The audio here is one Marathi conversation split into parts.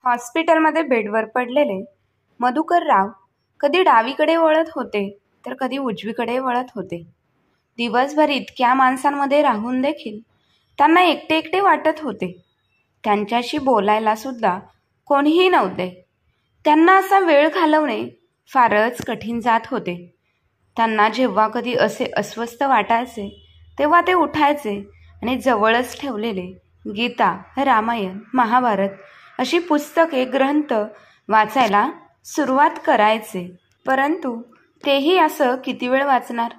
हॉस्पिटलमध्ये बेडवर पडलेले मधुकरराव कधी डावीकडे वळत होते तर कधी उजवीकडे वळत होते. दिवसभर इतक्या माणसांमध्ये राहून देखील त्यांना एकटे एकटे वाटत होते. त्यांच्याशी बोलायला सुद्धा कोणीही नव्हते. त्यांना असा वेळ घालवणे फारच कठीण जात होते. त्यांना जेव्हा कधी असे अस्वस्थ वाटायचे तेव्हा ते उठायचे आणि जवळच ठेवलेले गीता, रामायण, महाभारत अशी पुस्तके, ग्रंथ वाचायला सुरुवात करायचे. परंतु तेही असं किती वेळ वाचणार?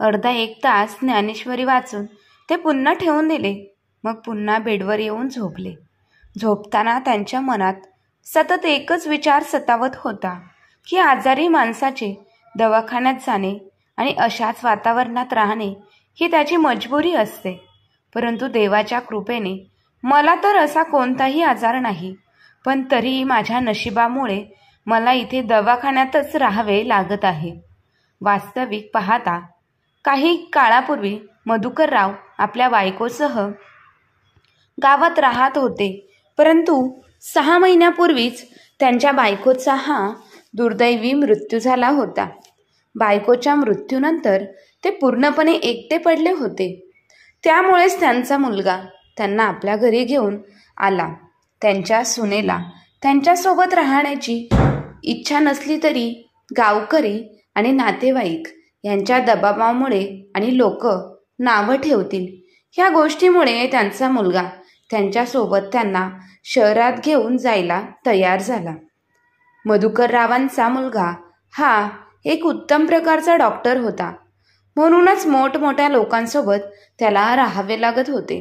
अर्धा एक तास ज्ञानेश्वरी वाचून ते पुन्हा ठेवून दिले. मग पुन्हा बेडवर येऊन झोपले. झोपताना त्यांच्या मनात सतत एकच विचार सतावत होता की आजारी माणसाचे दवाखान्यात जाणे आणि अशाच वातावरणात राहणे ही त्याची मजबुरी असते. परंतु देवाच्या कृपेने मला तर असा कोणताही आजार नाही, पण तरीही माझ्या नशिबामुळे मला इथे दवाखान्यातच राहावे लागत आहे. वास्तविक पाहता काही काळापूर्वी मधुकरराव आपल्या बायकोसह गावात राहत होते. परंतु 6 महिन्यापूर्वीच त्यांच्या बायकोचा हा दुर्दैवी मृत्यू झाला होता. बायकोच्या मृत्यूनंतर ते पूर्णपणे एकटे पडले होते. त्यामुळेच त्यांचा मुलगा त्यांना आपल्या घरी घेऊन आला. त्यांच्या सुनेला त्यांच्यासोबत राहण्याची इच्छा नसली तरी गावकरी आणि नातेवाईक यांच्या दबावामुळे आणि लोक नावं ठेवतील ह्या गोष्टीमुळे त्यांचा मुलगा त्यांच्यासोबत त्यांना शहरात घेऊन जायला तयार झाला. मधुकररावांचा मुलगा हा एक उत्तम प्रकारचा डॉक्टर होता. म्हणूनच मोठमोठ्या लोकांसोबत त्याला राहावे लागत होते.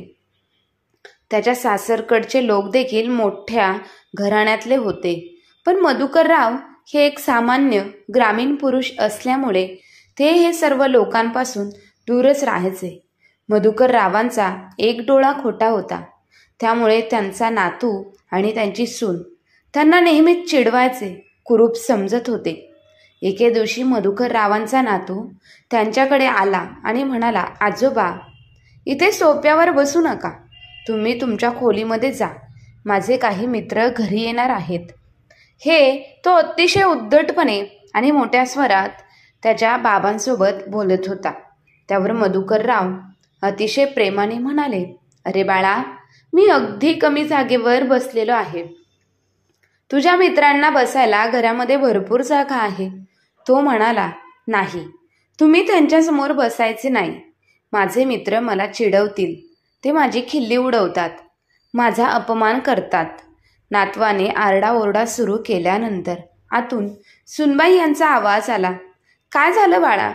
त्याच्या सासरकडचे लोक देखील मोठ्या घराण्यातले होते. पण मधुकरराव हे एक सामान्य ग्रामीण पुरुष असल्यामुळे ते हे सर्व लोकांपासून दूरच राहायचे. मधुकररावांचा एक डोळा खोटा होता. त्यामुळे त्यांचा नातू आणि त्यांची सून त्यांना नेहमीच चिडवायचे, कुरूप समजत होते. एके दिवशी मधुकररावांचा नातू त्यांच्याकडे आला आणि म्हणाला, आजोबा, इथे सोप्यावर बसू नका. तुम्ही तुमच्या खोलीमध्ये जा. माझे काही मित्र घरी येणार आहेत. हे तो अतिशय उद्धटपणे आणि मोठ्या स्वरात त्याच्या बाबांसोबत बोलत होता. त्यावर मधुकरराव अतिशय प्रेमाने म्हणाले, अरे बाळा, मी अगदी कमी जागेवर बसलेलो आहे. तुझ्या मित्रांना बसायला घरामध्ये भरपूर जागा आहे. तो म्हणाला, नाही, तुम्ही त्यांच्यासमोर बसायचे नाही. माझे मित्र मला चिडवतील. ते माझी खिल्ली उडवतात, माझा अपमान करतात. नातवाने आरडाओरडा सुरू केल्यानंतर आतून सुनबाई यांचा आवाज आला, काय झालं बाळा?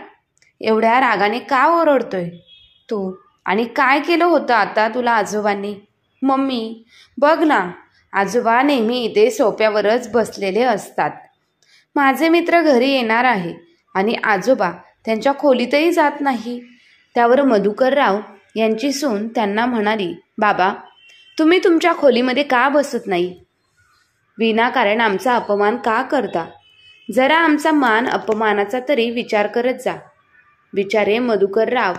एवढ्या रागाने का ओरडतोय तू? आणि काय केलं होतं आता तुला आजोबांनी? मम्मी, बघ ना, आजोबा नेहमी इथे सोप्यावरच बसलेले असतात. माझे मित्र घरी येणार आहे आणि आजोबा त्यांच्या खोलीतही जात नाही. त्यावर मधुकरराव यांची सून त्यांना म्हणाली, बाबा, तुम्ही तुमच्या खोलीमध्ये का बसत नाही? विनाकारण आमचा अपमान का करता? जरा आमचा मान अपमानाचा तरी विचार करत जा. बिचारे मधुकरराव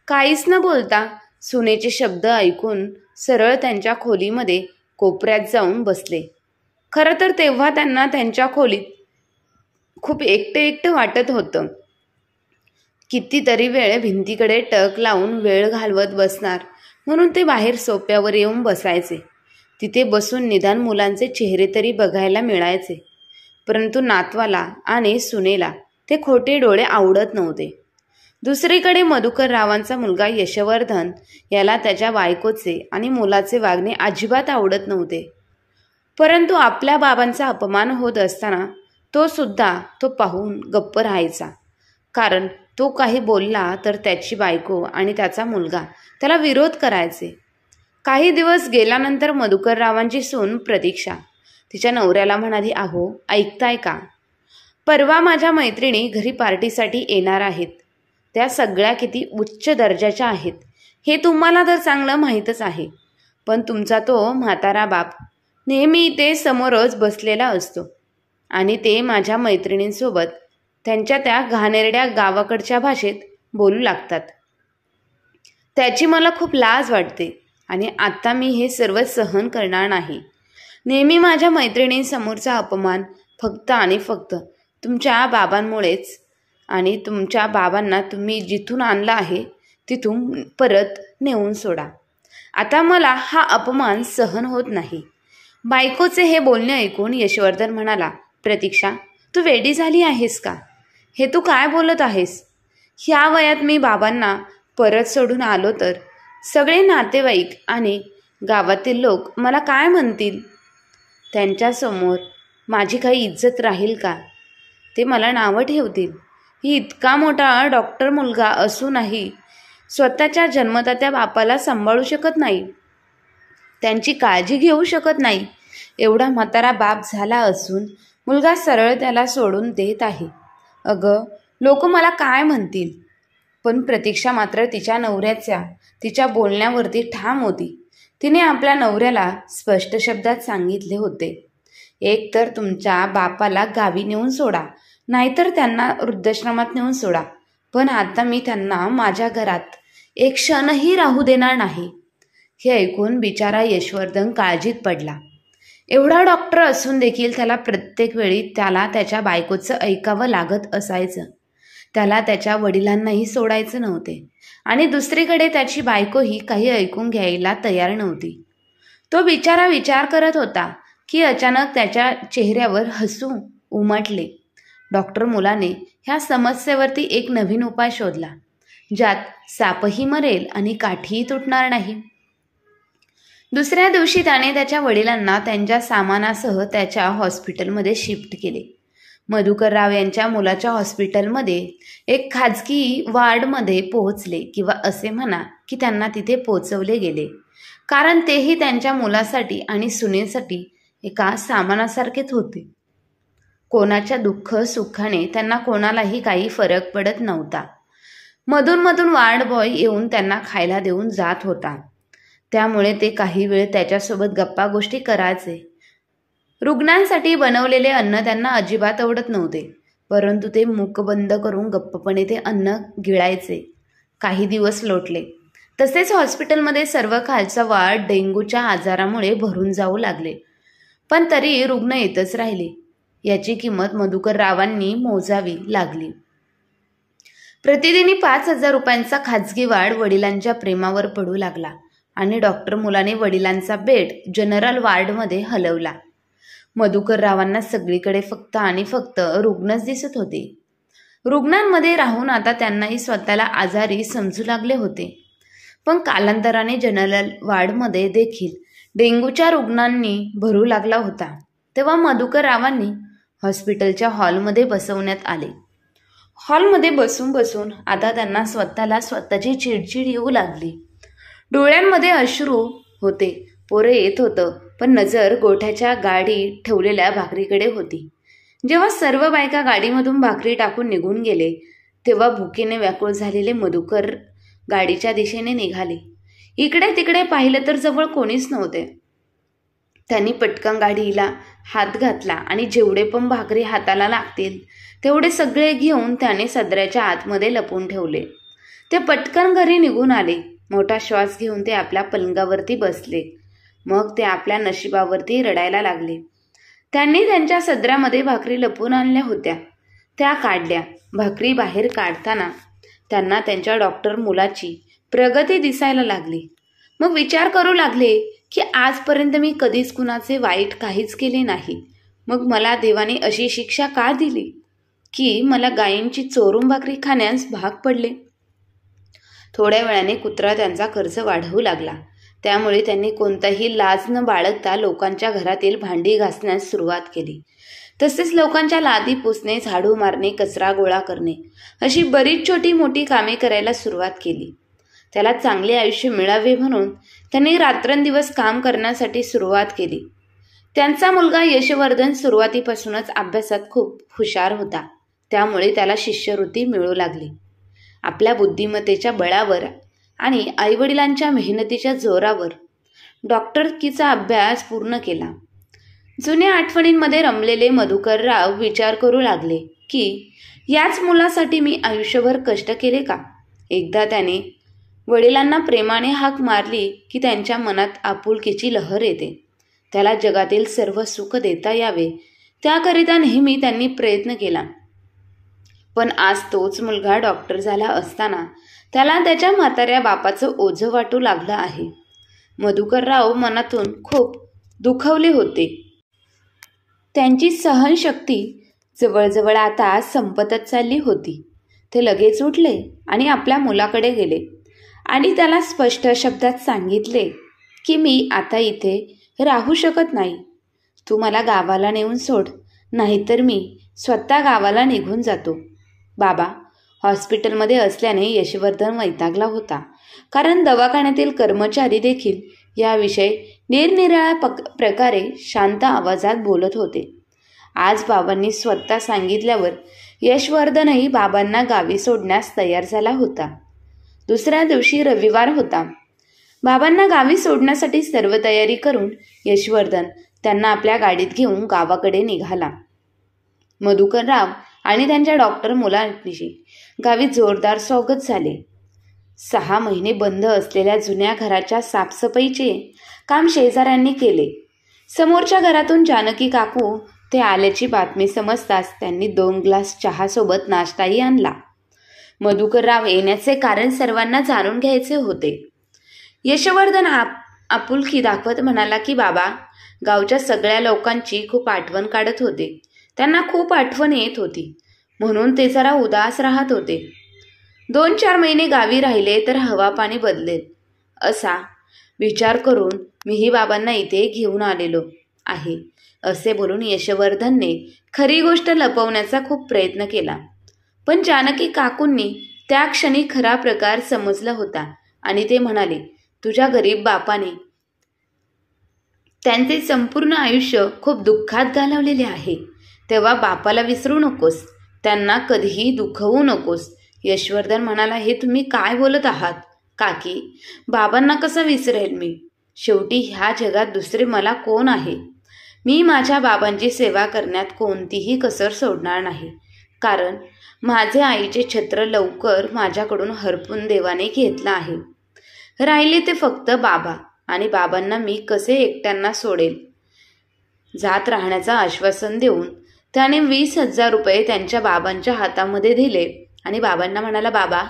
काहीच न बोलता सुनेचे शब्द ऐकून सरळ त्यांच्या खोलीमध्ये कोपऱ्यात जाऊन बसले. खरं तर तेव्हा त्यांना त्यांच्या खोलीत खूप एकटं वाटत होतं. कितीतरी वेळ भिंतीकडे टक लावून वेळ घालवत बसणार म्हणून ते बाहेर सोप्यावर येऊन बसायचे. तिथे बसून निदान मुलांचे चेहरे तरी बघायला मिळायचे. परंतु नातवाला आणि सुनेला ते खोटे डोळे आवडत नव्हते. दुसरीकडे मधुकररावांचा मुलगा यशवर्धन याला त्याच्या बायकोचे आणि मुलाचे वागणे अजिबात आवडत नव्हते. परंतु आपल्या बाबांचा अपमान होत असताना तो पाहून गप्प राहायचा. कारण तो काही बोलला तर त्याची बायको आणि त्याचा मुलगा त्याला विरोध करायचे. काही दिवस गेल्यानंतर मधुकररावांची सून प्रतीक्षा तिच्या नवऱ्याला म्हणाली, अहो, ऐकताय का? परवा माझ्या मैत्रिणी घरी पार्टीसाठी येणार आहेत. त्या सगळ्या किती उच्च दर्जाच्या आहेत हे तुम्हाला तर चांगलं माहीतच आहे. पण तुमचा तो म्हातारा बाप नेहमी ते समोरच बसलेला असतो आणि ते माझ्या मैत्रिणींसोबत त्यांच्या त्या घाणेरड्या गावाकडच्या भाषेत बोलू लागतात. त्याची मला खूप लाज वाटते आणि आता मी हे सर्व सहन करणार नाही. नेहमी माझ्या मैत्रिणींसमोरचा अपमान फक्त आणि फक्त तुमच्या बाबांमुळेच, आणि तुमच्या बाबांना तुम्ही जिथून आणलं आहे तिथून परत नेऊन सोडा. आता मला हा अपमान सहन होत नाही. बायकोचे हे बोलणे ऐकून यशवर्धन म्हणाला, प्रतीक्षा, तू वेडी झाली आहेस का? हे तू काय बोलत आहेस? ह्या वयात मी बाबांना परत सोडून आलो तर सगळे नातेवाईक आणि गावातील लोक मला काय म्हणतील? त्यांच्यासमोर माझी काही इज्जत राहील का? ते मला नावं ठेवतील. ही इतका मोठा डॉक्टर मुलगा असूनही स्वतःच्या जन्मदात्या बापाला सांभाळू शकत नाही, त्यांची काळजी घेऊ शकत नाही. एवढा म्हातारा बाप झाला असून मुलगा सरळ त्याला सोडून देत आहे. अगं, लोक मला काय म्हणतील? पण प्रतीक्षा मात्र तिच्या नवऱ्याच्या तिच्या बोलण्यावरती ठाम होती. तिने आपल्या नवऱ्याला स्पष्ट शब्दात सांगितले होते, एक तर तुमच्या बापाला गावी नेऊन सोडा, नाहीतर त्यांना वृद्धाश्रमात नेऊन सोडा. पण आता मी त्यांना माझ्या घरात एक क्षणही राहू देणार नाही. हे ऐकून बिचारा यशवर्धन काळजीत पडला. एवढा डॉक्टर असून देखील त्याला प्रत्येक वेळी त्याच्या बायकोचं ऐकावं लागत असायचं. त्याला त्याच्या वडिलांनाही सोडायचं नव्हते आणि दुसरीकडे त्याची बायकोही काही ऐकून घ्यायला तयार नव्हती. तो बिचारा विचार करत होता की अचानक त्याच्या चेहऱ्यावर हसू उमटले. डॉक्टर मुलाने ह्या समस्येवरती एक नवीन उपाय शोधला, ज्यात सापही मरेल आणि काठीही तुटणार नाही. दुसऱ्या दिवशी त्याने त्याच्या वडिलांना त्यांच्या सामानासह त्याच्या हॉस्पिटलमध्ये शिफ्ट केले. मधुकरराव यांच्या मुलाच्या हॉस्पिटलमध्ये एक खाजगी वार्डमध्ये पोहोचले, किंवा असे म्हणा की त्यांना तिथे पोहोचवले गेले, कारण तेही त्यांच्या मुलासाठी आणि सुनेसाठी एका सामानासारखेच होते. कोणाच्या दुःख सुखाने त्यांना कोणालाही काही फरक पडत नव्हता. मधून वार्ड बॉय येऊन त्यांना खायला देऊन जात होता, त्यामुळे ते काही वेळ त्याच्यासोबत गप्पा गोष्टी करायचे. रुग्णांसाठी बनवलेले अन्न त्यांना अजिबात आवडत नव्हते, परंतु ते मुख बंद करून गप्पपणे ते अन्न गिळायचे. काही दिवस लोटले. तसेच हॉस्पिटलमध्ये सर्व खालचा वार्ड डेंग्यूच्या आजारामुळे भरून जाऊ लागले, पण तरी रुग्ण येतच राहिले. याची किंमत मधुकररावांनी मोजावी लागली. प्रतिदिनी 5,000 रुपयांचा खाजगी वार्ड वडिलांच्या प्रेमावर पडू लागला आणि डॉक्टर मुलाने वडिलांचा बेड जनरल वार्डमध्ये हलवला. मधुकररावांना सगळीकडे फक्त आणि फक्त रुग्णच दिसत होते. रुग्णांमध्ये राहून आता त्यांनाही स्वतःला आजारी समजू लागले होते. पण कालांतराने जनरल वार्डमध्ये देखील डेंग्यूच्या रुग्णांनी भरू लागला होता. तेव्हा मधुकररावांनी हॉस्पिटलच्या हॉलमध्ये बसवण्यात आले. हॉलमध्ये बसून आता त्यांना स्वतःची चिडचिड येऊ लागली. डोळ्यांमध्ये अश्रू होते, पोरे येत होतं, पण नजर गोठ्याच्या गाडी ठेवलेल्या भाकरीकडे होती. जेव्हा सर्व बायका गाडीमधून भाकरी टाकून निघून गेले, तेव्हा भुकेने व्याकुळ झालेले मधुकर गाडीच्या दिशेने निघाले. इकडे तिकडे पाहिलं तर जवळ कोणीच नव्हते. त्यांनी पटकन गाडीला हात घातला आणि जेवढे पण भाकरी हाताला लागतील तेवढे सगळे घेऊन त्याने सदऱ्याच्या आतमध्ये लपून ठेवले. ते पटकन घरी निघून आले. मोठा श्वास घेऊन ते आपल्या पलंगावरती बसले. मग ते आपल्या नशिबावरती रडायला लागले. त्यांनी त्यांच्या सदऱ्यामध्ये भाकरी लपून आणल्या होत्या, त्या काढल्या. भाकरी बाहेर काढताना त्यांना त्यांच्या डॉक्टर मुलाची प्रगती दिसायला लागली. मग विचार करू लागले की आजपर्यंत मी कधीच कुणाचे वाईट काहीच केले नाही. मग मला देवाने अशी शिक्षा का दिली की मला गायींची चोरून भाकरी खाण्यास भाग पडले. थोड्या वेळाने कुत्रा त्यांचा खर्च वाढवू लागला. त्यामुळे त्यांनी कोणताही लाज न बाळगता लोकांच्या घरातील भांडी घासण्यास सुरुवात केली. तसेच लोकांच्या लादी पुसणे, झाडू मारणे, कचरा गोळा करणे अशी बरीच छोटी मोठी कामे करायला सुरुवात केली. त्याला चांगले आयुष्य मिळावे म्हणून त्यांनी रात्रंदिवस काम करण्यासाठी सुरुवात केली. त्यांचा मुलगा यशवर्धन सुरुवातीपासूनच अभ्यासात खूप हुशार होता, त्यामुळे त्याला शिष्यवृत्ती मिळू लागली. आपल्या बुद्धिमत्तेच्या बळावर आणि आईवडिलांच्या मेहनतीच्या जोरावर डॉक्टरकीचा अभ्यास पूर्ण केला. जुन्या आठवणींमध्ये रमलेले मधुकरराव विचार करू लागले की याच मुलासाठी मी आयुष्यभर कष्ट केले का? एकदा त्याने वडिलांना प्रेमाने हाक मारली की त्यांच्या मनात आपुलकीची लहर येते. त्याला जगातील सर्व सुख देता यावे त्याकरिता नेहमी त्यांनी प्रयत्न केला. पण आज तोच मुलगा डॉक्टर झाला असताना त्याला त्याच्या म्हाताऱ्या बापाचं ओझं वाटू लागलं आहे. मधुकरराव मनातून खूप दुखावले होते. त्यांची सहनशक्ती जवळजवळ आता संपतच चालली होती. ते लगेच उठले आणि आपल्या मुलाकडे गेले आणि त्याला स्पष्ट शब्दात सांगितले की मी आता इथे राहू शकत नाही. तू मला गावाला नेऊन सोड, नाहीतर मी स्वतः गावाला निघून जातो. बाबा हॉस्पिटलमध्ये असल्याने यशवर्धन वैतागला होता, कारण दवाखान्यातील कर्मचारी देखील याविषयी निरनिराळ्या प्रकारे शांत आवाजात बोलत होते. आज बाबांनी स्वतः सांगितल्यावर यशवर्धनही बाबांना गावी सोडण्यास तयार झाला होता. दुसऱ्या दिवशी रविवार होता. बाबांना गावी सोडण्यासाठी सर्व तयारी करून यशवर्धन त्यांना आपल्या गाडीत घेऊन गावाकडे निघाला. मधुकरराव आणि त्यांच्या डॉक्टर मुलांशी गावी जोरदार स्वागत झाले. 6 महिने बंद असलेल्या जुन्या घराच्या साफसफाईचे काम शेजाऱ्यांनी केले. समोरच्या घरातून जानकी काकू ते आल्याची बातमी समजताच त्यांनी 2 ग्लास चहासोबत नाश्ताही आणला. मधुकरराव येण्याचे कारण सर्वांना जाणून घ्यायचे होते. यशवर्धन आपुलकी दाखवत म्हणाला की बाबा गावच्या सगळ्या लोकांची खूप आठवण काढत होते. त्यांना खूप आठवण येत होती, म्हणून ते जरा उदास राहत होते. 2-4 महिने गावी राहिले तर हवा पाणी बदलेल असा विचार करून मीही बाबांना इथे घेऊन आलेलो आहे, असे बोलून यशवर्धनने खरी गोष्ट लपवण्याचा खूप प्रयत्न केला. पण जानकी काकूंनी त्या क्षणी खरा प्रकार समजला होता आणि ते म्हणाले, तुझ्या गरीब बापाने त्यांचे संपूर्ण आयुष्य खूप दुःखात घालवलेले आहे, तेव्हा बापाला विसरू नकोस, त्यांना कधीही दुखवू नकोस. यशवर्धन म्हणाला, हे तुम्ही काय बोलत आहात काकी? बाबांना कसं विसरेल मी? शेवटी ह्या जगात दुसरे मला कोण आहे? मी माझ्या बाबांची सेवा करण्यात कोणतीही कसर सोडणार नाही, कारण माझे आईचे छत्र लवकर माझ्याकडून हरपून देवाने घेतलं आहे. राहिले ते फक्त बाबा, आणि बाबांना मी कसे एकट्यांना सोडेल? जात राहण्याचं आश्वासन देऊन त्याने 20,000 रुपये त्यांच्या बाबांच्या हातामध्ये दिले आणि बाबांना म्हणाला, बाबा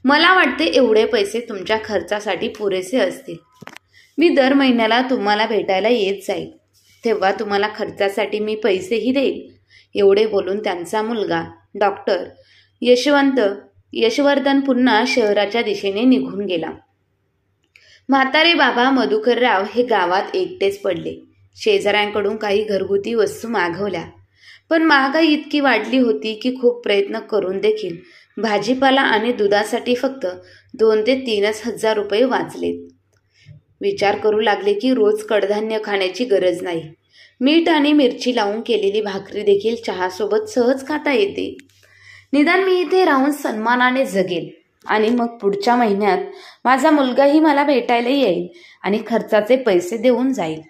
मला वाटते एवढे पैसे तुमच्या खर्चासाठी पुरेसे असतील. मी दर महिन्याला तुम्हाला भेटायला येत जाईल, तेव्हा तुम्हाला खर्चासाठी मी पैसेही देईल. एवढे बोलून त्यांचा मुलगा डॉक्टर यशवर्धन पुन्हा शहराच्या दिशेने निघून गेला. म्हातारे बाबा मधुकरराव हे गावात एकटेच पडले. शेजाऱ्यांकडून काही घरगुती वस्तू मागवल्या, पण महागाई इतकी वाढली होती की खूप प्रयत्न करून देखील भाजीपाला आणि दुधासाठी फक्त 2 ते 3 हजार रुपये वाचलेत. विचार करू लागले की रोज कडधान्य खाण्याची गरज नाही. मीठ आणि मिरची लावून केलेली भाकरी देखील चहासोबत सहज खाता येते. निदान मी इथे राहून सन्मानाने जगेल आणि मग पुढच्या महिन्यात माझा मुलगाही मला भेटायला येईल आणि खर्चाचे पैसे देऊन जाईल.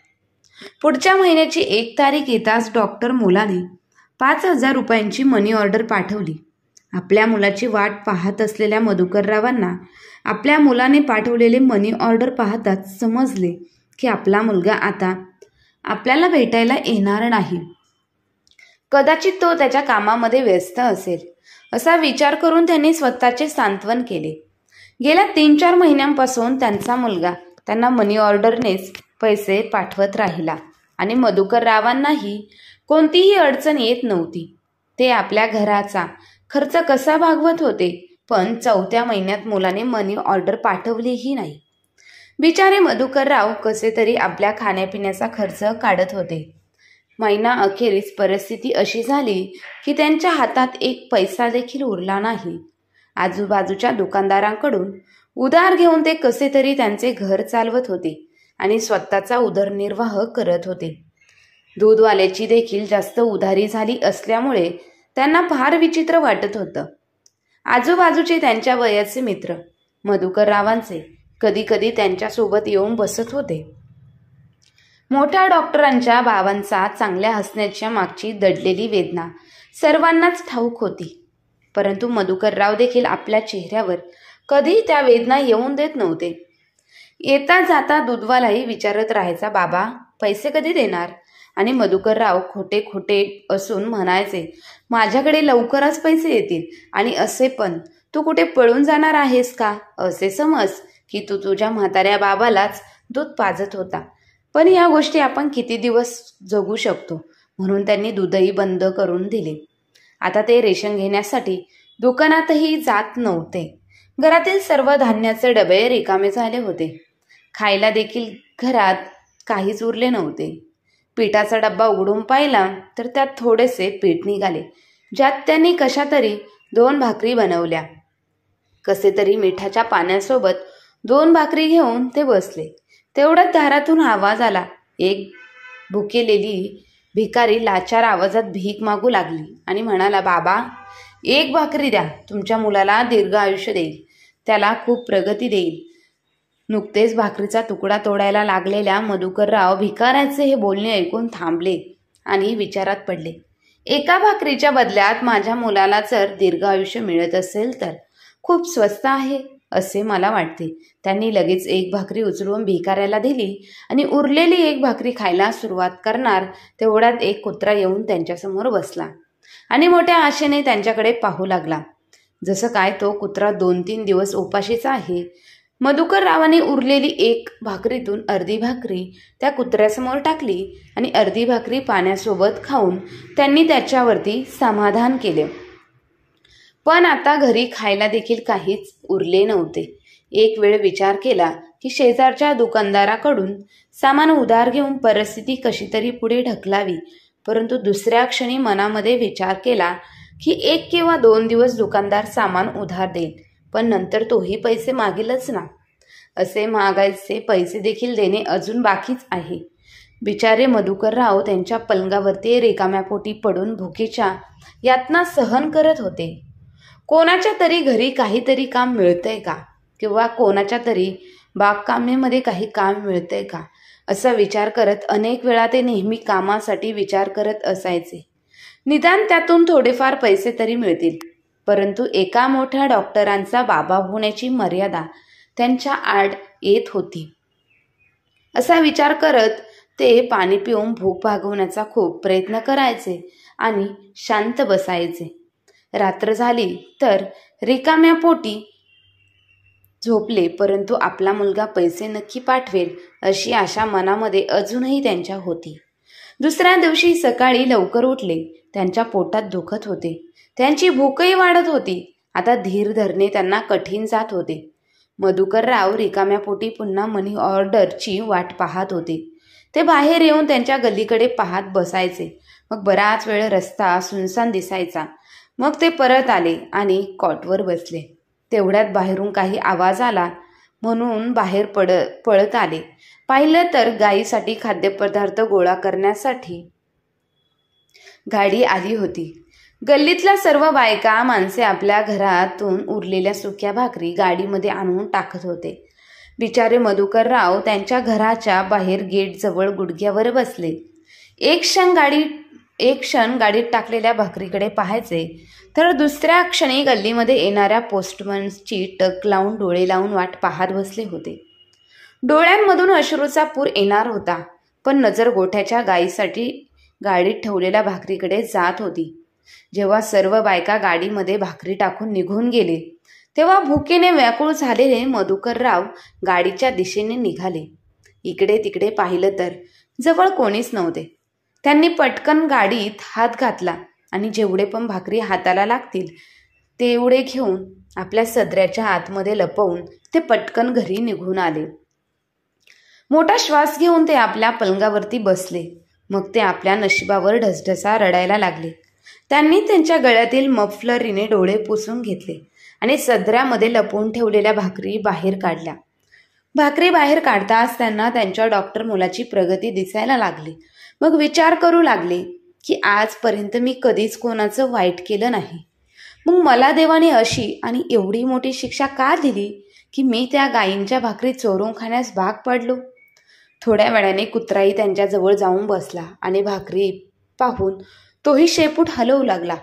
पुढच्या महिन्याची 1 तारीख येताच डॉक्टर मुलाने 5,000 रुपयांची मनी ऑर्डर पाठवली. आपल्या मुलाची वाट पाहत असलेल्या मधुकररावांना आपल्या मुलाने पाठवलेले मनी ऑर्डर पाहताच समजले की आपला मुलगा आता आपल्याला भेटायला येणार नाही. कदाचित तो त्याच्या कामामध्ये व्यस्त असेल असा विचार करून त्यांनी स्वतःचे सांत्वन केले. गेल्या 3-4 महिन्यांपासून त्यांचा मुलगा त्यांना मनी ऑर्डरनेच पैसे पाठवत राहिला आणि मधुकररावांनाही कोणतीही अडचण येत नव्हती. ते आपल्या घराचा खर्च कसा भागवत होते, पण 4थ्या महिन्यात मुलाने मनी ऑर्डर पाठवलीही नाही. बिचारे मधुकरराव कसे तरी आपल्या खाण्यापिण्याचा खर्च काढत होते. महिना अखेरीस परिस्थिती अशी झाली की त्यांच्या हातात 1 पैसा देखील उरला नाही. आजूबाजूच्या दुकानदारांकडून उधार घेऊन ते कसे तरी त्यांचे घर चालवत होते आणि स्वतःचा उदरनिर्वाह करत होते. दूधवाल्याची देखील जास्त उधारी झाली असल्यामुळे त्यांना फार विचित्र वाटत होतं. आजूबाजूचे त्यांच्या वयाचे मित्र मधुकररावांचे कधी कधी त्यांच्यासोबत येऊन बसत होते. मोठ्या डॉक्टरांच्या बाबांचा चांगल्या हसण्याच्या मागची दडलेली वेदना सर्वांनाच ठाऊक होती, परंतु मधुकरराव देखील आपल्या चेहऱ्यावर कधी त्या वेदना येऊन देत नव्हते. येता जाता दूधवालाही विचारत राहायचा, बाबा पैसे कधी देणार? आणि मधुकरराव खोटे खोटे असून म्हणायचे, माझ्याकडे लवकरच पैसे येतील. आणि असे पण, तू कुठे पळून जाणार आहेस का? असे समज की तू तुझ्या म्हाताऱ्या बाबालाच दूध पाजत होता. पण या गोष्टी आपण किती दिवस जगू शकतो? म्हणून त्यांनी दूधही बंद करून दिले. आता ते रेशन घेण्यासाठी दुकानातही जात नव्हते. घरातील सर्व धान्याचे डबे रिकामे झाले होते. खायला देखील घरात काहीच उरले नव्हते. पिठाचा डब्बा उघडून पाहिला तर त्यात थोडेसे पीठ निघाले, ज्यात त्यांनी कशा तरी 2 भाकरी बनवल्या. कसे तरी मिठाच्या पाण्यासोबत 2 भाकरी घेऊन ते बसले. तेवढ्यात दारातून आवाज आला. एक भुकेलेली भिकारी लाचार आवाजात भीक मागू लागली आणि म्हणाला, बाबा, 1 भाकरी द्या. तुमच्या मुलाला दीर्घ आयुष्य देईल, त्याला खूप प्रगती देईल. नुकतेच भाकरीचा तुकडा तोडायला लागलेल्या मधुकरराव भिकाऱ्याचे हे बोलणे ऐकून थांबले आणि विचारात पडले. एका भाकरीच्या बदल्यात माझ्या मुलाला जर दीर्घ आयुष्य मिळत असेल तर खूप स्वस्त आहे असे मला वाटते. त्यांनी लगेच 1 भाकरी उचलून भिकाऱ्याला दिली आणि उरलेली 1 भाकरी खायला सुरुवात करणार तेवढ्यात एक कुत्रा येऊन त्यांच्यासमोर बसला आणि मोठ्या आशेने त्यांच्याकडे पाहू लागला, जसं काय तो कुत्रा 2-3 दिवस उपाशीच आहे. मधुकररावांनी उरलेली 1 भाकरीतून अर्धी भाकरी त्या कुत्र्यासमोर टाकली आणि अर्धी भाकरी पाण्यासोबत खाऊन त्यांनी त्याच्यावरती समाधान केले. पण आता घरी खायला देखील काहीच उरले नव्हते. एक वेळ विचार केला की शेजारच्या दुकानदाराकडून सामान उधार घेऊन परिस्थिती कशी तरी पुढे ढकलावी. परंतु दुसऱ्या क्षणी मनामध्ये विचार केला की 1 किंवा 2 दिवस दुकानदार सामान उधार देईल, पण नंतर तोही पैसे मागेलच ना. असे मागायचे पैसे देखील देणे अजून बाकीच आहे. बिचारे मधुकरराव त्यांच्या पलंगावरती रिकाम्या पोटी पडून भुकेच्या यातना सहन करत होते. कोणाच्या तरी घरी काहीतरी काम मिळतंय का, किंवा कोणाच्या तरी बागकामेमध्ये काही काम मिळतंय का, असा विचार करत अनेक वेळा ते नेहमी कामासाठी विचार करत असायचे. निदान त्यातून थोडेफार पैसे तरी मिळतील. परंतु एका मोठ्या डॉक्टरांचा बाबा होण्याची मर्यादा त्यांच्या आड येत होती. असा विचार करत ते पाणी पिऊन भूक भागवण्याचा खूप प्रयत्न करायचे आणि शांत बसायचे. रात्र झाली तर रिकाम्या पोटी झोपले, परंतु आपला मुलगा पैसे नक्की पाठवेल अशी आशा मनामध्ये अजूनही त्यांच्या होती. दुसऱ्या दिवशी सकाळी लवकर उठले. त्यांच्या पोटात दुखत होते, त्यांची भूकही वाढत होती. आता धीर धरणे त्यांना कठीण जात होते. मधुकरराव रिकाम्या पोटी पुन्हा मनी ऑर्डरची वाट पाहत होते. ते बाहेर येऊन त्यांच्या गल्लीकडे पाहत बसायचे. मग बराच वेळ रस्ता सुनसान दिसायचा. मग ते परत आले आणि कॉटवर बसले. तेवढ्यात बाहेरून काही आवाज आला म्हणून बाहेर पळत आले. पाहिलं तर गायीसाठी खाद्यपदार्थ गोळा करण्यासाठी गाडी आली होती. गल्लीतल्या सर्व बायका माणसे आपल्या घरातून उरलेल्या सुक्या भाकरी गाडीमध्ये आणून टाकत होते. बिचारे मधुकरराव त्यांच्या घराच्या बाहेर गेटजवळ गुडघ्यावर बसले. एक क्षण गाडीत टाकलेल्या भाकरीकडे पाहायचे, तर दुसऱ्या क्षणी गल्लीमध्ये येणाऱ्या पोस्टमनची टक लावून डोळे लावून वाट पाहत बसले होते. डोळ्यांमधून अश्रूचा पूर येणार होता, पण नजर गोठ्याच्या गायीसाठी गाडीत ठेवलेल्या भाकरीकडे जात होती. जेव्हा सर्व बायका गाडीमध्ये भाकरी टाकून निघून गेले, तेव्हा भुकेने व्याकुळ झालेले मधुकरराव गाडीच्या दिशेने निघाले. इकडे तिकडे पाहिलं तर जवळ कोणीच नव्हते. त्यांनी पटकन गाडीत हात घातला आणि जेवढे पण भाकरी हाताला लागतील तेवढे घेऊन आपल्या सदऱ्याच्या आतमध्ये लपवून ते पटकन घरी निघून आले. मोठा श्वास घेऊन ते आपल्या पलंगावरती बसले. मग ते आपल्या नशिबावर ढसढसा रडायला लागले. त्यांनी त्यांच्या गळ्यातील मफलरीने डोळे पुसून घेतले आणि सदऱ्यामध्ये लपवून ठेवलेल्या भाकरी बाहेर काढल्या. भाकरी बाहेर काढताच त्यांना त्यांच्या डॉक्टर मुलाची प्रगती दिसायला लागली. मग विचार करू लागले की आजपर्यंत मी कधीच कोणाचं वाईट केलं नाही. मग मला देवाने अशी आणि एवढी मोठी शिक्षा का दिली की मी त्या गायींच्या भाकरी चोरून खाण्यास भाग पडलो. थोड्या वेळाने कुत्राही त्यांच्याजवळ जाऊन बसला आणि भाकरी पाहून तोही शेपूट हलवू लागला.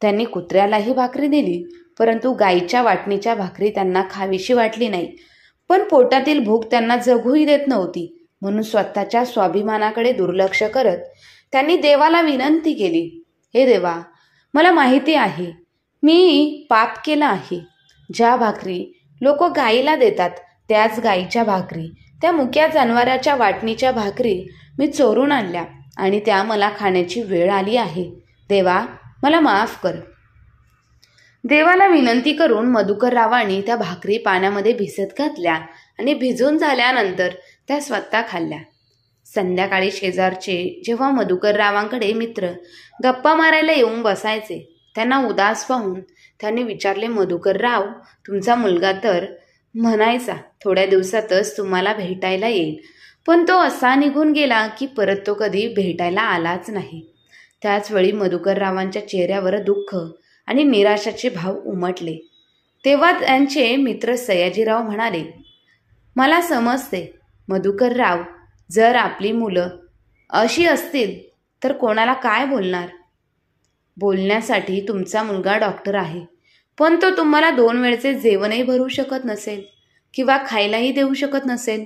त्यांनी कुत्र्यालाही भाकरी दिली, परंतु गायीच्या वाटणीच्या भाकरी त्यांना खावीशी वाटली नाही. पण पोटातील भूक त्यांना जगूही देत नव्हती. म्हणून स्वतःच्या स्वाभिमानाकडे दुर्लक्ष करत त्यांनी देवाला विनंती केली, हे देवा, मला माहिती आहे मी पाप केलं आहे. ज्या भाकरी लोक गाईला देतात त्याच गाईच्या भाकरी, त्या मुक्या जनावराच्या वाटणीच्या भाकरी मी चोरून आणल्या आणि त्या मला खाण्याची वेळ आली आहे. देवा, मला माफ कर. देवाला विनंती करून मधुकररावांनी त्या भाकरी पाण्यामध्ये भिजत घातल्या आणि भिजून झाल्यानंतर त्या स्वतः खाल्ल्या. संध्याकाळी शेजारचे जेव्हा मधुकररावांकडे मित्र गप्पा मारायला येऊन बसायचे, त्यांना उदास पाहून त्यांनी विचारले, मधुकरराव, तुमचा मुलगा तर म्हणायचा थोड्या दिवसातच तुम्हाला भेटायला येईल, पण तो असा निघून गेला की परत तो कधी भेटायला आलाच नाही. त्याचवेळी मधुकररावांच्या चेहऱ्यावर दुःख आणि निराशाचे भाव उमटले. तेव्हा त्यांचे मित्र सयाजीराव म्हणाले, मला समजते मधुकरराव, जर आपली मुलं अशी असतील तर कोणाला काय बोलणार. बोलण्यासाठी तुमचा मुलगा डॉक्टर आहे, पण तो तुम्हाला 2 वेळचे जेवणही भरू शकत नसेल किंवा खायलाही देऊ शकत नसेल,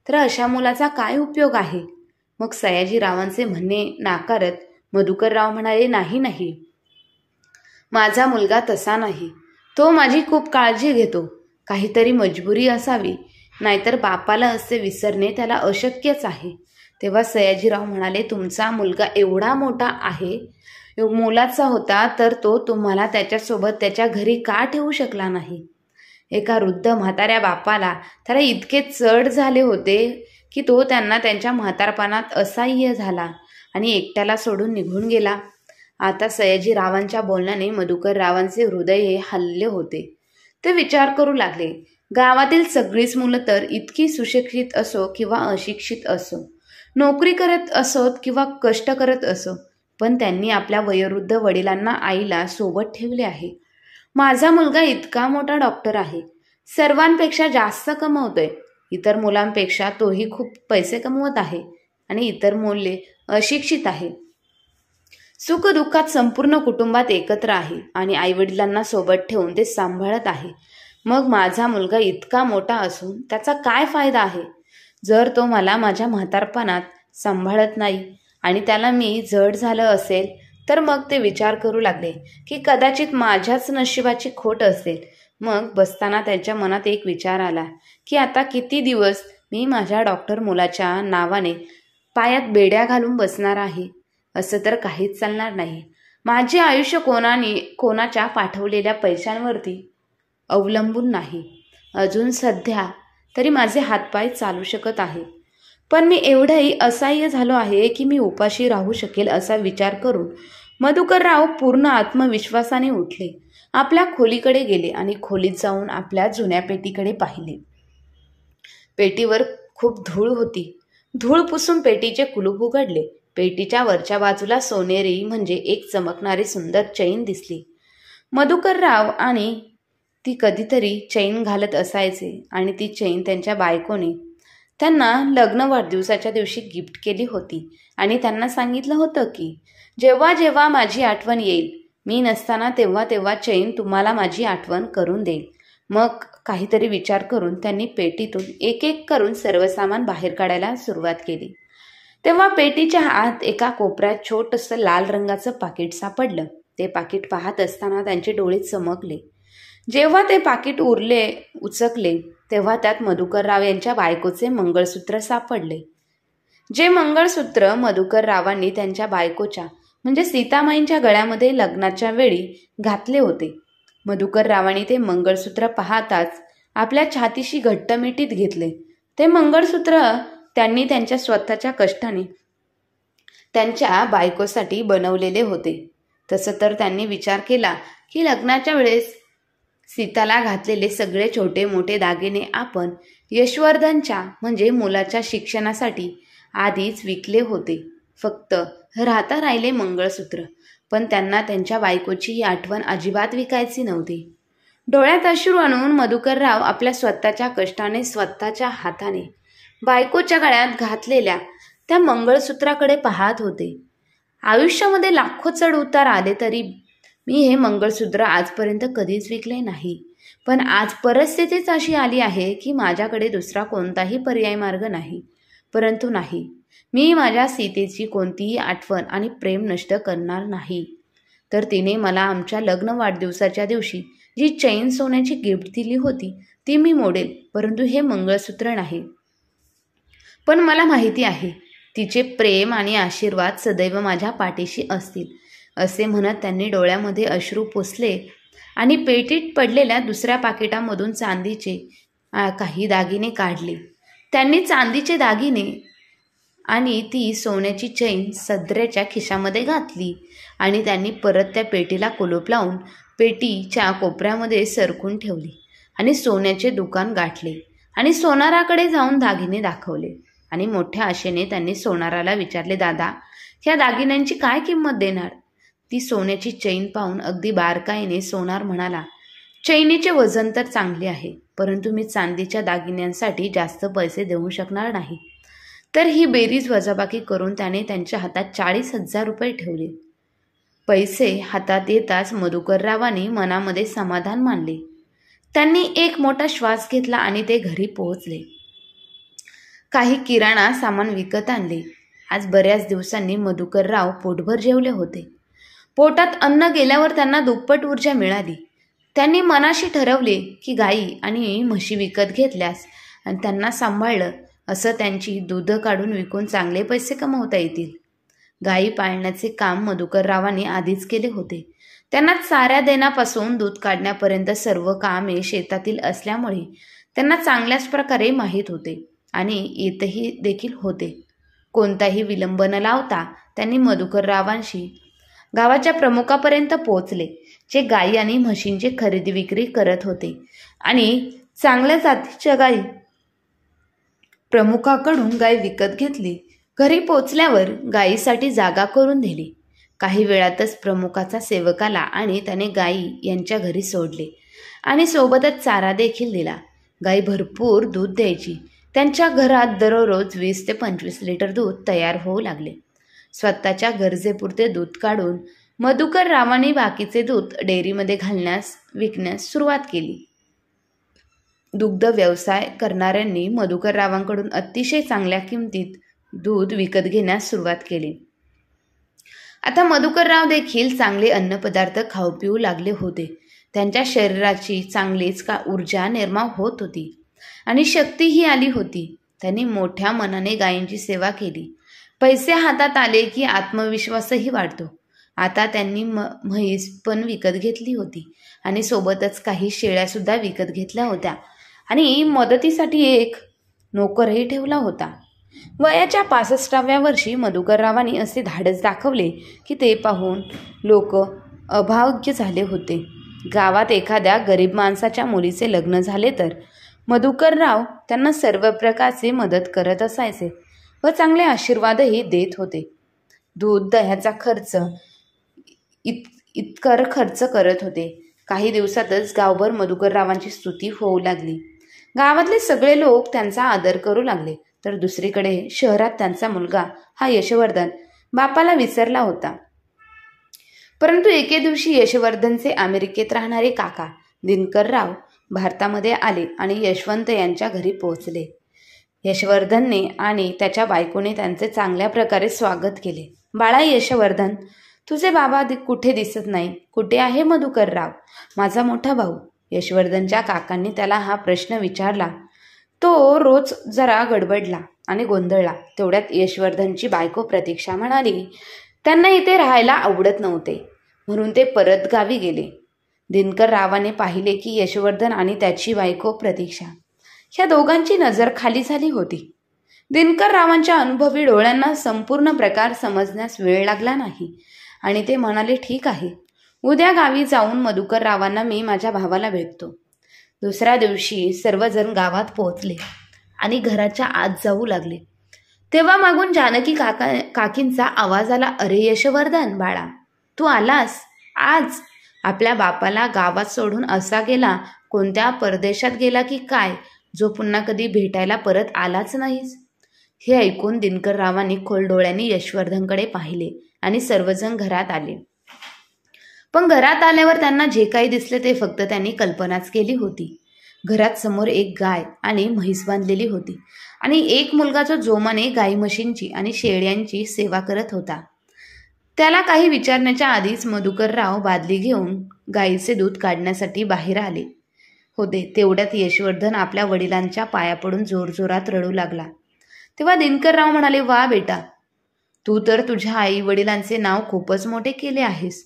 तर अशा मुलाचा काय उपयोग आहे. मग सयाजीरावांचे म्हणणे नाकारत मधुकरराव म्हणाले, नाही, माझा मुलगा तसा नाही. तो माझी खूप काळजी घेतो. काहीतरी मजबुरी असावी, नाहीतर बापाला असे विसरणे त्याला अशक्यच आहे. तेव्हा सयाजीराव म्हणाले, तुमचा मुलगा एवढा मोठा आहे, मुलाचा होता, तर तो तुम्हाला त्याच्यासोबत त्याच्या घरी का ठेवू शकला नाही. एका वृद्ध म्हाताऱ्या बापाला त्याला इतके चढ झाले होते की तो त्यांना त्यांच्या म्हातारपणात असह्य झाला आणि एकट्याला सोडून निघून गेला. आता सयाजीरावांच्या बोलण्याने मधुकररावांचे हृदय हे हलले होते. ते विचार करू लागले, गावातील सगळीच मुलं तर इतकी सुशिक्षित असो किंवा अशिक्षित असो, नोकरी करत असोत किंवा कष्ट करत असो, पण त्यांनी आपल्या वयोवृद्ध वडिलांना आईला सोबत ठेवले आहे. माझा मुलगा इतका मोठा डॉक्टर आहे, सर्वांपेक्षा जास्त कमवतोय, इतर मुलांपेक्षा तोही खूप पैसे कमवत आहे आणि इतर मुले अशिक्षित आहे. सुखदुःखात संपूर्ण कुटुंबात एकत्र आहे आणि आईवडिलांना सोबत ठेवून ते सांभाळत आहे. मग माझा मुलगा इतका मोठा असून त्याचा काय फायदा आहे. जर तो मला माझ्या म्हातारपणात सांभाळत नाही आणि त्याला मी जड झालं असेल, तर मग ते विचार करू लागले की कदाचित माझ्याच नशिबाची खोट असेल. मग बसताना त्यांच्या मनात एक विचार आला की आता किती दिवस मी माझ्या डॉक्टर मुलाच्या नावाने पायात बेड्या घालून बसणार आहे. असं तर काहीच चालणार नाही. माझे आयुष्य कोणाच्या पाठवलेल्या पैशांवरती अवलंबून नाही. अजून सध्या तरी माझे हातपाय चालू शकत आहे, पण मी एवढंही असहाय्य झालो आहे की मी उपाशी राहू शकेल असा विचार करून मधुकरराव पूर्ण आत्मविश्वासाने उठले. आपल्या खोलीकडे गेले आणि खोलीत जाऊन आपल्या जुन्या पेटीकडे पाहिले. पेटीवर खूप धूळ होती. धूळ पुसून पेटीचे कुलूप उघडले. पेटीच्या वरच्या बाजूला सोनेरी म्हणजे एक चमकणारी सुंदर चैन दिसली. मधुकरराव आणि ती कधीतरी चैन घालत असायचे आणि ती चैन त्यांच्या बायकोने त्यांना लग्न वाढदिवसाच्या दिवशी गिफ्ट केली होती आणि त्यांना सांगितलं होतं की जेव्हा जेव्हा माझी आठवण येईल, मी नसताना तेव्हा तेव्हा चैन तुम्हाला माझी आठवण करून देईल. मग काहीतरी विचार करून त्यांनी पेटीतून एक एक करून सर्व सामान बाहेर काढायला सुरुवात केली. तेव्हा पेटीच्या आत एका कोपऱ्यात छोटंसं लाल रंगाचं पाकिट सापडलं. ते पाकिट पाहत असताना त्यांचे डोळे चमकले. जेव्हा ते पाकिट उचकले तेव्हा त्यात मधुकरराव यांच्या बायकोचे मंगळसूत्र सापडले. जे मंगळसूत्र मधुकररावांनी त्यांच्या बायकोच्या म्हणजे सीतामाईंच्या गळ्यामध्ये लग्नाच्या वेळी घातले होते. मधुकररावांनी ते मंगळसूत्र पाहताच आपल्या छातीशी घट्ट मिठीत घेतले. ते मंगळसूत्र त्यांनी त्यांच्या स्वतःच्या कष्टाने त्यांच्या बायकोसाठी बनवलेले होते. तसं तर त्यांनी विचार केला की लग्नाच्या वेळेस सीताला घातलेले सगळे छोटे मोठे दागिने आपण यशवर्धनच्या म्हणजे मुलाच्या शिक्षणासाठी आधीच विकले होते. फक्त राहता राहिले मंगळसूत्र. पण त्यांना त्यांच्या बायकोची ही आठवण अजिबात विकायची नव्हती. डोळ्यात अश्रू आणून मधुकरराव आपल्या स्वतःच्या कष्टाने स्वतःच्या हाताने बायकोच्या गळ्यात घातलेल्या त्या मंगळसूत्राकडे पाहत होते. आयुष्यामध्ये लाखो चढ उतार आले तरी मी हे मंगळसूत्र आजपर्यंत कधीच विकले नाही. पण आज परिस्थितीच अशी आली आहे की माझ्याकडे दुसरा कोणताही पर्याय मार्ग नाही. परंतु नाही, मी माझ्या सीतेची कोणतीही आठवण आणि प्रेम नष्ट करणार नाही. तर तिने मला आमच्या लग्न वाढदिवसाच्या दिवशी जी चैन सोन्याची गिफ्ट दिली होती ती मी मोडेल, परंतु हे मंगळसूत्र नाही. पण मला माहिती आहे तिचे प्रेम आणि आशीर्वाद सदैव माझ्या पाठीशी असतील. असे म्हणत त्यांनी डोळ्यामध्ये अश्रू पुसले आणि पेटीत पडलेल्या दुसऱ्या पाकिटामधून चांदीचे काही दागिने काढले. त्यांनी चांदीचे दागिने आणि ती सोन्याची चैन सदऱ्याच्या खिशामध्ये घातली आणि त्यांनी परत त्या पेटीला कुलूप लावून पेटीच्या कोपऱ्यामध्ये सरकून ठेवली आणि सोन्याचे दुकान गाठले आणि सोनाराकडे जाऊन दागिने दाखवले आणि मोठ्या आशेने त्यांनी सोनाराला विचारले, दादा, ह्या दागिन्यांची काय किंमत देणार? ती सोन्याची चैन पाहून अगदी बारकाईने सोनार म्हणाला, चैनीचे वजन तर चांगले आहे, परंतु मी चांदीच्या दागिन्यांसाठी जास्त पैसे देऊ शकणार नाही. तर ही बेरीज वजाबाकी करून त्याने त्यांच्या हातात 40,000 रुपये ठेवले. पैसे हातात येताच मधुकररावांनी मनामध्ये समाधान मानले. त्यांनी एक मोठा श्वास घेतला आणि ते घरी पोहोचले. काही किराणा सामान विकत आणले. आज बऱ्याच दिवसांनी मधुकरराव पोटभर जेवले होते. पोटात अन्न गेल्यावर त्यांना दुप्पट ऊर्जा मिळाली. त्यांनी मनाशी ठरवले की गाई आणि म्हशी विकत घेतल्यास आणि त्यांना सांभाळलं असं त्यांची दूध काढून विकून चांगले पैसे कमवता येतील. गाई पाळण्याचे काम मधुकररावांनी आधीच केले होते. त्यांना चाऱ्या देण्यापासून दूध काढण्यापर्यंत सर्व कामे शेतातील असल्यामुळे त्यांना चांगल्याच प्रकारे माहीत होते आणि येतही देखील होते. कोणताही विलंब न लावता त्यांनी मधुकररावांशी गावाच्या प्रमुखापर्यंत पोहोचले, जे गाई आणि म्हशींची खरेदी विक्री करत होते आणि चांगल्या जातीच्या गाई प्रमुखाकडून गाय विकत घेतली. घरी पोचल्यावर गायीसाठी जागा करून दिली. काही वेळातच प्रमुखाचा सेवकाला आणि त्याने गायी यांच्या घरी सोडले आणि सोबतच चारा देखील दिला. गाय भरपूर दूध द्यायची. त्यांच्या घरात दररोज 20 ते 25 लिटर दूध तयार होऊ लागले. स्वतःच्या गरजेपुरते दूध काढून मधुकररावांनी बाकीचे दूध डेअरीमध्ये विकण्यास सुरुवात केली. दुग्ध व्यवसाय करणाऱ्यांनी मधुकररावांकडून अतिशय चांगल्या किमतीत दूध विकत घेण्यास सुरुवात केली. आता मधुकरराव देखील चांगले अन्नपदार्थ खाऊ पिऊ लागले होते. त्यांच्या शरीराची चांगलीच ऊर्जा निर्माण होत होती आणि शक्तीही आली होती. त्यांनी मोठ्या मनाने गायींची सेवा केली. पैसे हातात आले की आत्मविश्वासही वाढतो. आता त्यांनी म्हैस पण विकत घेतली होती आणि सोबतच काही शेळ्यासुद्धा विकत घेतल्या होत्या आणि मदतीसाठी एक नोकरही ठेवला होता. वयाच्या 65व्या वर्षी मधुकररावांनी असे धाडस दाखवले की ते पाहून लोक अभाग्य झाले होते. गावात एखाद्या गरीब माणसाच्या मुलीचे लग्न झाले तर मधुकरराव त्यांना सर्व प्रकारची मदत करत असायचे व चांगले आशीर्वादही देत होते. दूध दह्याचा खर्च इतकर खर्च करत होते. काही दिवसातच गावभर मधुकररावांची स्तुती होऊ लागली. गावातले सगळे लोक त्यांचा आदर करू लागले. तर दुसरीकडे शहरात त्यांचा मुलगा हा यशवर्धन बापाला विसरला होता. परंतु एके दिवशी यशवर्धनचे अमेरिकेत राहणारे काका दिनकरराव भारतामध्ये आले आणि यशवंत यांच्या घरी पोहोचले. यशवर्धनने आणि त्याच्या बायकोने त्यांचे चांगल्या प्रकारे स्वागत केले. बाळा यशवर्धन, तुझे बाबा कुठे दिसत नाही. कुठे आहे मधुकरराव, माझा मोठा भाऊ? यशवर्धनच्या काकांनी त्याला हा प्रश्न विचारला. तो रोज जरा गडबडला आणि गोंधळला. तेवढ्यात यशवर्धनची बायको प्रतीक्षा म्हणाली, त्यांना इथे राहायला आवडत नव्हते म्हणून ते परत गावी गेले. दिनकररावाने पाहिले की यशवर्धन आणि त्याची बायको प्रतीक्षा ह्या दोघांची नजर खाली झाली होती. दिनकररावांच्या अनुभवी डोळ्यांना संपूर्ण प्रकार समजण्यास वेळ लागला नाही आणि ते म्हणाले, ठीक आहे, उद्या गावी जाऊन मधुकररावांना मी माझ्या भावाला भेटतो. दुसऱ्या दिवशी सर्वजण गावात पोहोचले आणि घराच्या आत जाऊ लागले. तेव्हा मागून जानकी काकींचा आवाज आला, अरे यशवर्धन बाळा, तू आलास आज? आपल्या बापाला गावात सोडून असा गेला, कोणत्या परदेशात गेला की काय, जो पुन्हा कधी भेटायला परत आलाच नाहीस. हे ऐकून दिनकररावांनी खोल डोळ्यांनी यशवर्धनकडे पाहिले आणि सर्वजण घरात आले. पण घरात आल्यावर त्यांना जे काही दिसले ते फक्त त्यांनी कल्पनाच केली होती. घरात समोर एक गाय आणि म्हैस बांधलेली होती आणि एक मुलगा जो जोमाने गाई म्हशींची आणि शेळ्यांची सेवा करत होता. त्याला काही विचारण्याच्या आधीच मधुकरराव बादली घेऊन गाईचे दूध काढण्यासाठी बाहेर आले होते. तेवढ्यात यशवर्धन आपल्या वडिलांच्या पाया पडून जोरजोरात रडू लागला. तेव्हा दिनकरराव म्हणाले, वा बेटा, तू तर तुझ्या आई वडिलांचे नाव खूपच मोठे केले आहेस.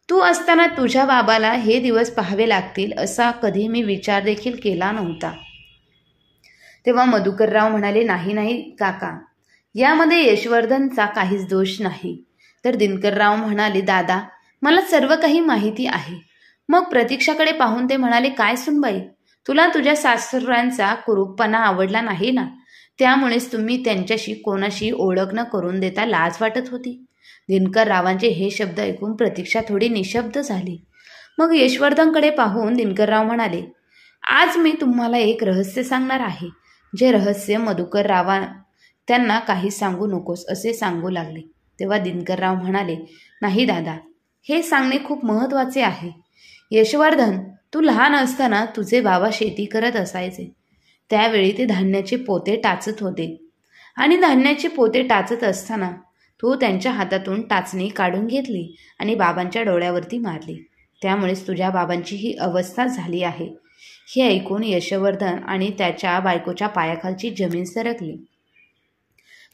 तू असताना तुझ्या बाबाला हे दिवस पाहावे लागतील असा कधी मी विचार देखील केला नव्हता. तेव्हा मधुकरराव म्हणाले, नाही नाही काका, यामध्ये यशवर्धनचा काहीच दोष नाही. तर दिनकरराव म्हणाले, दादा, मला सर्व काही माहिती आहे. मग प्रतीक्षाकडे पाहून ते म्हणाले, काय सुनबाई, तुला तुझ्या सासऱ्यांचा कुरूपपणा आवडला नाही ना, त्यामुळेच तुम्ही त्यांच्याशी कोणाशी ओळख न करून देता लाज वाटत होती. दिनकररावांचे हे शब्द ऐकून प्रतीक्षा थोडी निशब्द झाली. मग यशवर्धनकडे पाहून दिनकरराव म्हणाले, आज मी तुम्हाला एक रहस्य सांगणार आहे. जे रहस्य मधुकररावा त्यांना काही सांगू नकोस असे सांगू लागले. तेव्हा दिनकरराव म्हणाले, नाही दादा, हे सांगणे खूप महत्त्वाचे आहे. यशवर्धन, तू लहान असताना तुझे बाबा शेती करत असायचे. त्यावेळी ते धान्याचे पोते टाचत होते आणि धान्याचे पोते टाचत असताना तू त्यांच्या हातातून टाचणी काढून घेतली आणि बाबांच्या डोळ्यावरती मारली. त्यामुळेच तुझ्या बाबांची ही अवस्था झाली आहे. हे ऐकून यशवर्धन आणि त्याच्या बायकोच्या पायाखालची जमीन सरकली.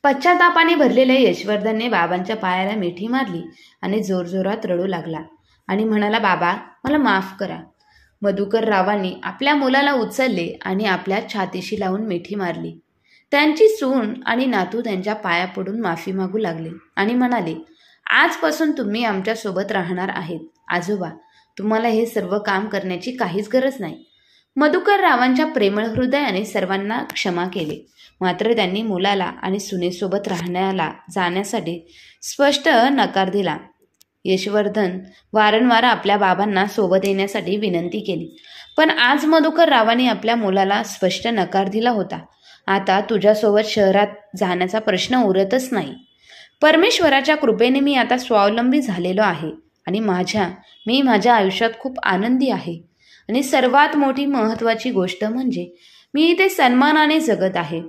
पश्चातापाने भरलेल्या यशवर्धनने बाबांच्या पायाला मिठी मारली आणि जोरजोरात रडू लागला आणि म्हणाला, बाबा, मला माफ करा. मधुकररावांनी आपल्या मुलाला उचलले आणि आपल्या छातीशी लावून मिठी मारली. त्यांची सून आणि नातू त्यांच्या पाया पडून माफी मागू लागले आणि म्हणाले, आजपासून तुम्ही आमच्यासोबत राहणार आहेत. आजोबा, तुम्हाला हे सर्व काम करण्याची काहीच गरज नाही. मधुकररावांच्या प्रेमळ हृदयाने सर्वांना क्षमा केले. मात्र त्यांनी मुलाला आणि सुनेसोबत राहण्याला जाण्यासाठी स्पष्ट नकार दिला. यशवर्धन वारंवार आपल्या बाबांना सोबत येण्यासाठी विनंती केली, पण आज मधुकररावांनी आपल्या मुलाला स्पष्ट नकार दिला होता. आता तुझ्यासोबत शहरात जाण्याचा प्रश्न उरतच नाही. परमेश्वराच्या कृपेने मी आता स्वावलंबी झालेलो आहे आणि मी माझ्या आयुष्यात खूप आनंदी आहे. आणि सर्वात मोठी महत्त्वाची गोष्ट म्हणजे मी इथे सन्मानाने जगत आहे.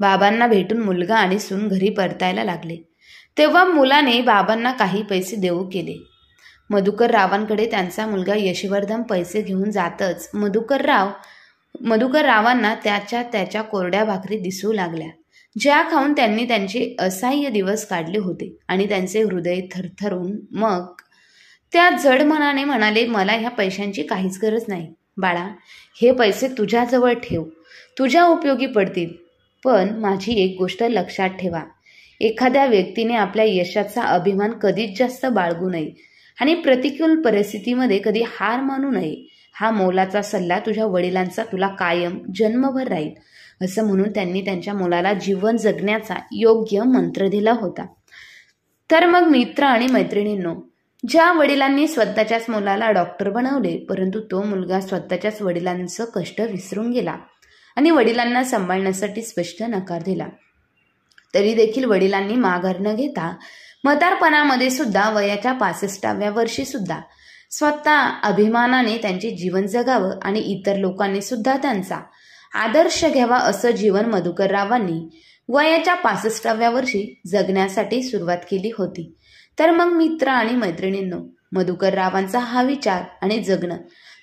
बाबांना भेटून मुलगा आणि सून घरी परतायला लागले. तेव्हा मुलाने बाबांना काही पैसे देऊ केले. मधुकररावांकडे त्यांचा मुलगा यशवर्धन पैसे घेऊन जातच मधुकररावांना त्याच्या कोरड्या भाकरी दिसू लागल्या, ज्या खाऊन त्यांनी त्यांचे असह्य दिवस काढले होते. आणि त्यांचे हृदय थरथरून मग त्या जड मनाने म्हणाले, मला ह्या पैशांची काहीच गरज नाही. बाळा, हे पैसे तुझ्याजवळ ठेव, तुझ्या उपयोगी पडतील. पण माझी एक गोष्ट लक्षात ठेवा, एखाद्या व्यक्तीने आपल्या यशाचा अभिमान कधीच जास्त बाळगू नये आणि प्रतिकूल परिस्थितीमध्ये कधी हार मानू नये. हा मोलाचा सल्ला तुझ्या वडिलांचा तुला कायम जन्मभर राहील. असं म्हणून त्यांनी त्यांच्या मुलाला जीवन जगण्याचा योग्य मंत्र दिला होता. तर मग मित्र आणि मैत्रिणींनो, ज्या वडिलांनी स्वतःच्याच मुलाला डॉक्टर बनवले, परंतु तो मुलगा स्वतःच्याच वडिलांचं कष्ट विसरून गेला आणि वडिलांना सांभाळण्यासाठी स्पष्ट नकार दिला, तरी देखील वडिलांनी माघार न घेता म्हातारपणामध्ये सुद्धा वयाच्या 65व्या वर्षी सुद्धा स्वतः अभिमानाने त्यांचे जीवन जगावं आणि इतर लोकांनी सुद्धा त्यांचा आदर्श घ्यावा असं जीवन मधुकररावांनी वयाच्या 65व्या वर्षी जगण्यासाठी सुरुवात केली होती. तर मग मित्र आणि मैत्रिणींनो, मधुकररावांचा हा विचार आणि जगणं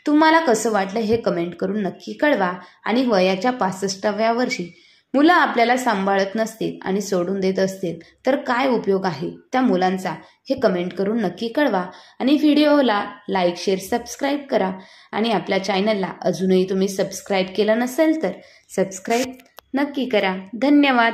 तुम्हाला कसं वाटलं हे कमेंट करून नक्की कळवा. आणि वयाच्या 65व्या वर्षी मुलं आपल्याला सांभाळत नसतील आणि सोडून देत असतील तर काय उपयोग आहे त्या मुलांचा हे कमेंट करून नक्की कळवा. आणि व्हिडिओला लाईक, शेअर, सबस्क्राईब करा. आणि आपल्या चॅनलला अजूनही तुम्ही सबस्क्राईब केलं नसेल तर सबस्क्राईब नक्की करा. धन्यवाद.